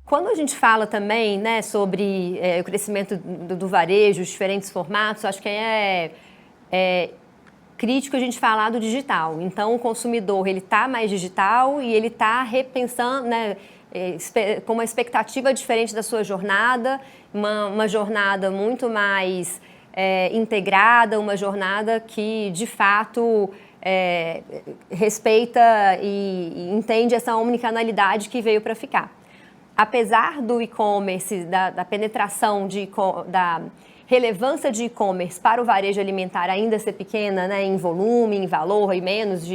Quando a gente fala também, né, sobre o crescimento do varejo, os diferentes formatos, acho que é crítico a gente falar do digital. Então, o consumidor ele está mais digital e ele está repensando, né, com uma expectativa diferente da sua jornada, uma jornada muito mais integrada, uma jornada que, de fato, respeita e entende essa omnicanalidade que veio para ficar. Apesar do e-commerce, da penetração, da relevância de e-commerce para o varejo alimentar ainda ser pequena, né, em volume, em valor e menos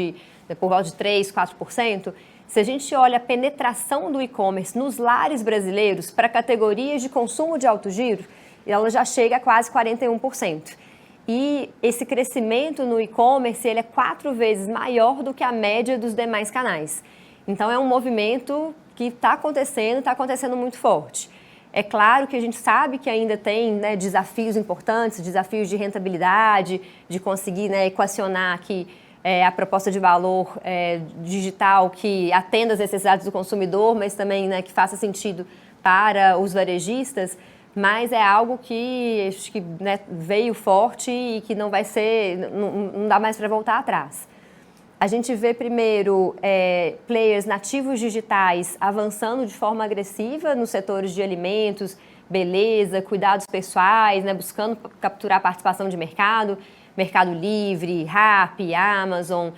por volta de 3%, 4%, se a gente olha a penetração do e-commerce nos lares brasileiros para categorias de consumo de alto giro, ela já chega a quase 41%. E esse crescimento no e-commerce ele é 4 vezes maior do que a média dos demais canais. Então é um movimento que está acontecendo muito forte. É claro que a gente sabe que ainda tem, né, desafios importantes, desafios de rentabilidade, de conseguir, né, equacionar aqui a proposta de valor digital que atenda às necessidades do consumidor, mas também, né, que faça sentido para os varejistas, mas é algo que acho que, né, veio forte e que não vai ser, não dá mais para voltar atrás. A gente vê primeiro players nativos digitais avançando de forma agressiva nos setores de alimentos, beleza, cuidados pessoais, né, buscando capturar participação de mercado, Mercado Livre, Rappi, Amazon.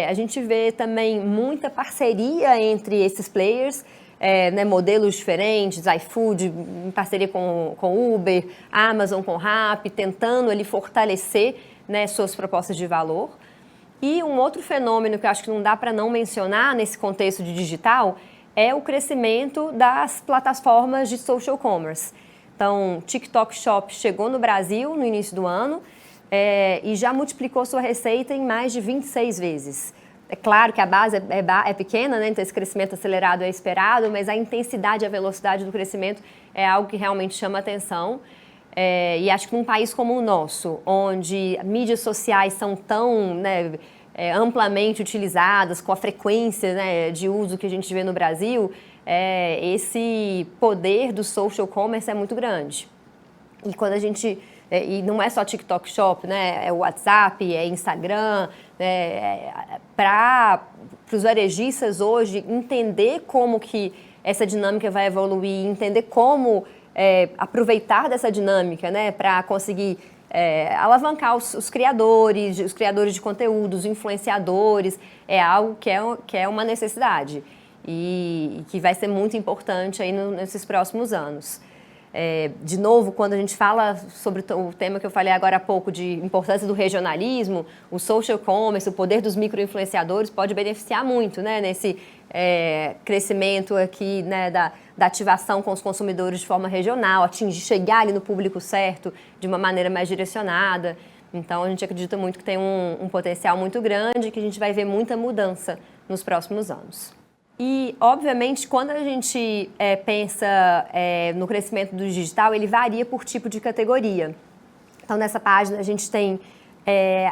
A gente vê também muita parceria entre esses players, né, modelos diferentes, iFood em parceria com Uber, Amazon com Rappi, tentando ali fortalecer, né, suas propostas de valor. E um outro fenômeno que eu acho que não dá para não mencionar nesse contexto de digital é o crescimento das plataformas de social commerce. Então, TikTok Shop chegou no Brasil no início do ano e já multiplicou sua receita em mais de 26 vezes. É claro que a base é pequena, né? Então esse crescimento acelerado é esperado, mas a intensidade e a velocidade do crescimento é algo que realmente chama atenção. E acho que num país como o nosso, onde mídias sociais são tão, né, amplamente utilizadas, com a frequência, né, de uso que a gente vê no Brasil, esse poder do social commerce é muito grande. E quando a gente... E não é só TikTok Shop, né? É o WhatsApp, é Instagram. Para os varejistas hoje entender como que essa dinâmica vai evoluir, entender como aproveitar dessa dinâmica, né? Para conseguir alavancar os criadores de conteúdo, os influenciadores, é algo que é uma necessidade e que vai ser muito importante aí nesses próximos anos. De novo, quando a gente fala sobre o tema que eu falei agora há pouco de importância do regionalismo, o social commerce, o poder dos micro-influenciadores pode beneficiar muito, né, nesse crescimento aqui, né, da ativação com os consumidores de forma regional, chegar ali no público certo de uma maneira mais direcionada. Então, a gente acredita muito que tem um potencial muito grande e que a gente vai ver muita mudança nos próximos anos. E, obviamente, quando a gente pensa no crescimento do digital, ele varia por tipo de categoria. Então, nessa página, a gente tem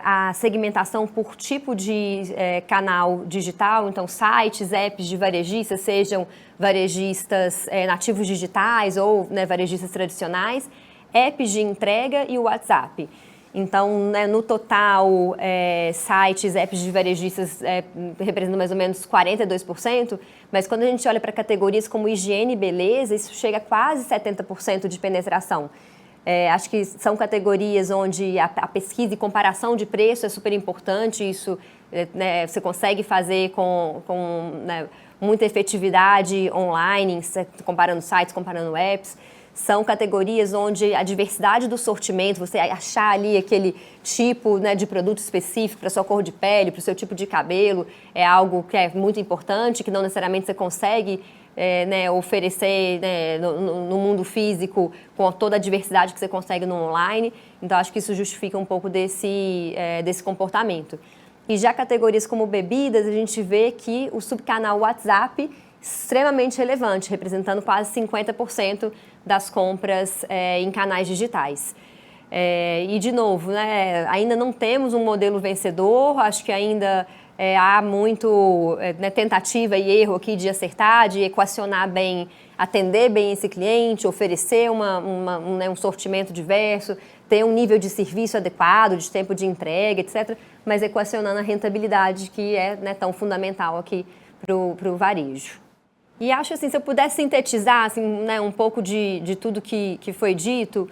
a segmentação por tipo de canal digital, então sites, apps de varejistas, sejam varejistas nativos digitais ou, né, varejistas tradicionais, apps de entrega e o WhatsApp. Então, né, no total, sites, apps de varejistas representam mais ou menos 42%, mas quando a gente olha para categorias como higiene e beleza, isso chega a quase 70% de penetração. Acho que são categorias onde a pesquisa e comparação de preço é super importante, isso né, você consegue fazer com né, muita efetividade online, comparando sites, comparando apps. São categorias onde a diversidade do sortimento, você achar ali aquele tipo, né, de produto específico para a sua cor de pele, para o seu tipo de cabelo, é algo que é muito importante, que não necessariamente você consegue né, oferecer né, no mundo físico com toda a diversidade que você consegue no online. Então, acho que isso justifica um pouco desse comportamento. E já categorias como bebidas, a gente vê que o subcanal WhatsApp extremamente relevante, representando quase 50% das compras em canais digitais. E, de novo, né, ainda não temos um modelo vencedor, acho que ainda há muito tentativa e erro aqui de acertar, de equacionar bem, atender bem esse cliente, oferecer um sortimento diverso, ter um nível de serviço adequado, de tempo de entrega, etc., mas equacionando a rentabilidade, que é tão fundamental aqui para o varejo. E acho assim, se eu pudesse sintetizar assim, um pouco de tudo que foi dito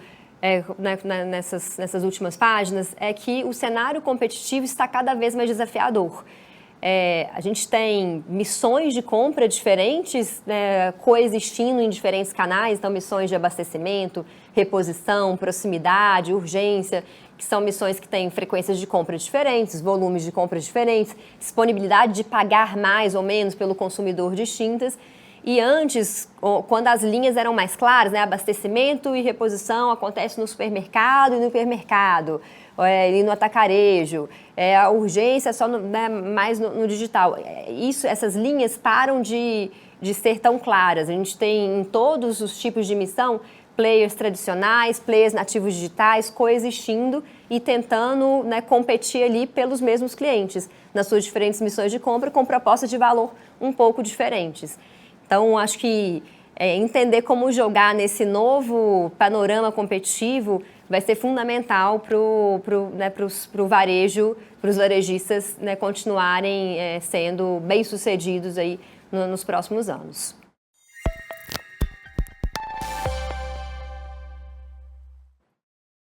nessas últimas páginas, é que o cenário competitivo está cada vez mais desafiador. A gente tem missões de compra diferentes, coexistindo em diferentes canais, então missões de abastecimento, reposição, proximidade, urgência, que são missões que têm frequências de compra diferentes, volumes de compra diferentes, disponibilidade de pagar mais ou menos pelo consumidor distintas. E antes, quando as linhas eram mais claras, abastecimento e reposição acontece no supermercado e no hipermercado, e no atacarejo, a urgência só mais no digital. Essas linhas param de ser tão claras. A gente tem em todos os tipos de missão players tradicionais, players nativos digitais coexistindo e tentando competir ali pelos mesmos clientes nas suas diferentes missões de compra com propostas de valor um pouco diferentes. Então, acho que entender como jogar nesse novo panorama competitivo vai ser fundamental para o varejo, para os varejistas continuarem sendo bem-sucedidos aí nos próximos anos.